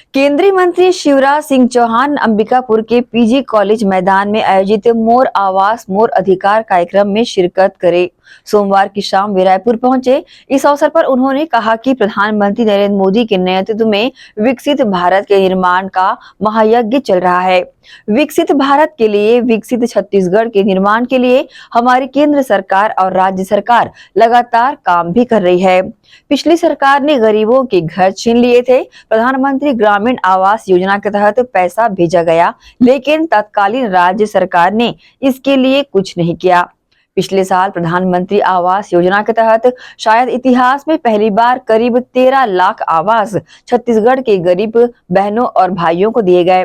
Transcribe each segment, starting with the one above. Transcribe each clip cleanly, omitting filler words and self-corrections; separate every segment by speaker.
Speaker 1: केंद्रीय मंत्री शिवराज सिंह चौहान अंबिकापुर के पीजी कॉलेज मैदान में आयोजित मोर आवास मोर अधिकार कार्यक्रम में शिरकत करे। सोमवार की शाम वे रायपुर पहुंचे। इस अवसर पर उन्होंने कहा कि प्रधानमंत्री नरेंद्र मोदी के नेतृत्व में विकसित भारत के निर्माण का महायज्ञ चल रहा है। विकसित भारत के लिए, विकसित छत्तीसगढ़ के निर्माण के लिए हमारी केंद्र सरकार और राज्य सरकार लगातार काम भी कर रही है। पिछली सरकार ने गरीबों के घर छीन लिए थे। प्रधानमंत्री ग्रामीण आवास योजना के तहत पैसा भेजा गया, लेकिन तत्कालीन राज्य सरकार ने इसके लिए कुछ नहीं किया। पिछले साल प्रधानमंत्री आवास योजना के तहत शायद इतिहास में पहली बार करीब 13 लाख आवास छत्तीसगढ़ के गरीब बहनों और भाइयों को दिए गए।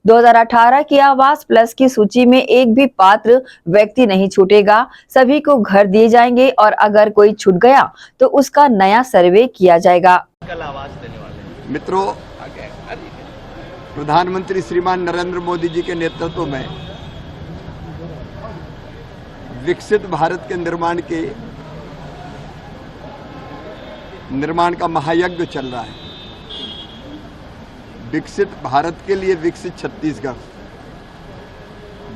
Speaker 1: 2018 की आवास प्लस की सूची में एक भी पात्र व्यक्ति नहीं छूटेगा। सभी को घर दिए जाएंगे और अगर कोई छूट गया तो उसका नया सर्वे किया जाएगा।
Speaker 2: कल आवाज देने वाले
Speaker 3: मित्रों, प्रधानमंत्री श्रीमान नरेंद्र मोदी जी के नेतृत्व में विकसित भारत के निर्माण का महायज्ञ चल रहा है। विकसित भारत के लिए विकसित छत्तीसगढ़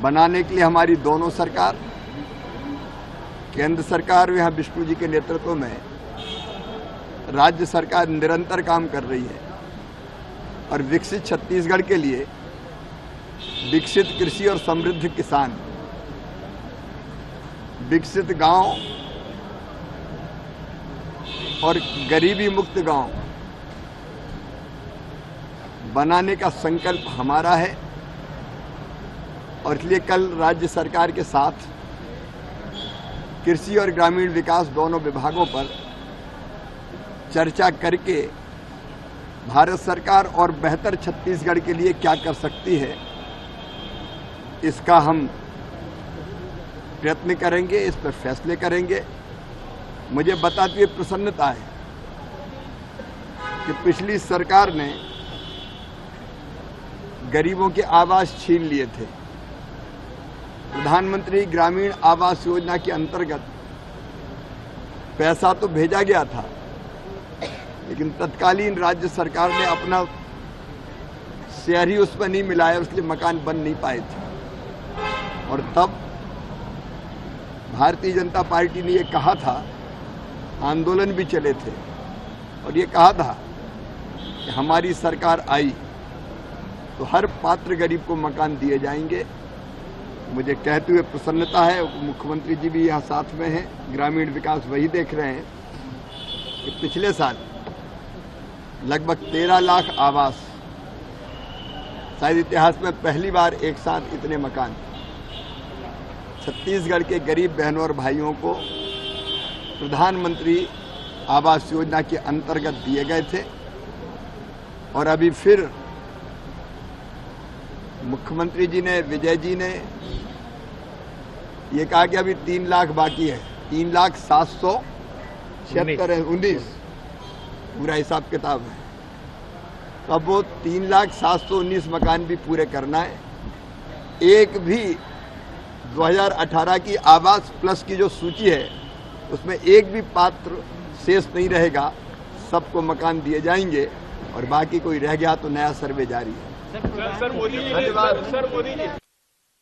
Speaker 3: बनाने के लिए हमारी दोनों सरकार, केंद्र सरकार व यहाँ विष्णु जी के नेतृत्व में राज्य सरकार निरंतर काम कर रही है और विकसित छत्तीसगढ़ के लिए विकसित कृषि और समृद्ध किसान, विकसित गांव और गरीबी मुक्त गांव बनाने का संकल्प हमारा है। और इसलिए कल राज्य सरकार के साथ कृषि और ग्रामीण विकास दोनों विभागों पर चर्चा करके भारत सरकार और बेहतर छत्तीसगढ़ के लिए क्या कर सकती है, इसका हम प्रयत्न करेंगे, इस पर फैसले करेंगे। मुझे बताते हुए प्रसन्नता है कि पिछली सरकार ने गरीबों के आवास छीन लिए थे। प्रधानमंत्री ग्रामीण आवास योजना के अंतर्गत पैसा तो भेजा गया था, लेकिन तत्कालीन राज्य सरकार ने अपना शेयर ही उसमें नहीं मिलाया, इसलिए मकान बन नहीं पाए थे। और तब भारतीय जनता पार्टी ने ये कहा था, आंदोलन भी चले थे और ये कहा था कि हमारी सरकार आई तो हर पात्र गरीब को मकान दिए जाएंगे। मुझे कहते हुए प्रसन्नता है, मुख्यमंत्री जी भी यहाँ साथ में हैं, ग्रामीण विकास वही देख रहे हैं कि पिछले साल लगभग 13 लाख आवास, शायद इतिहास में पहली बार एक साथ इतने मकान छत्तीसगढ़ के गरीब बहनों और भाइयों को प्रधानमंत्री आवास योजना के अंतर्गत दिए गए थे। और अभी फिर मुख्यमंत्री जी ने, विजय जी ने ये कहा कि अभी 3 लाख बाकी है, 3,776,19 पूरा हिसाब किताब है। तो अब वो 3,719 मकान भी पूरे करना है। एक भी 2018 की आवास प्लस की जो सूची है उसमें एक भी पात्र शेष नहीं रहेगा, सबको मकान दिए जाएंगे और बाकी कोई रह गया तो नया सर्वे जारी है।
Speaker 2: सर मोदी जी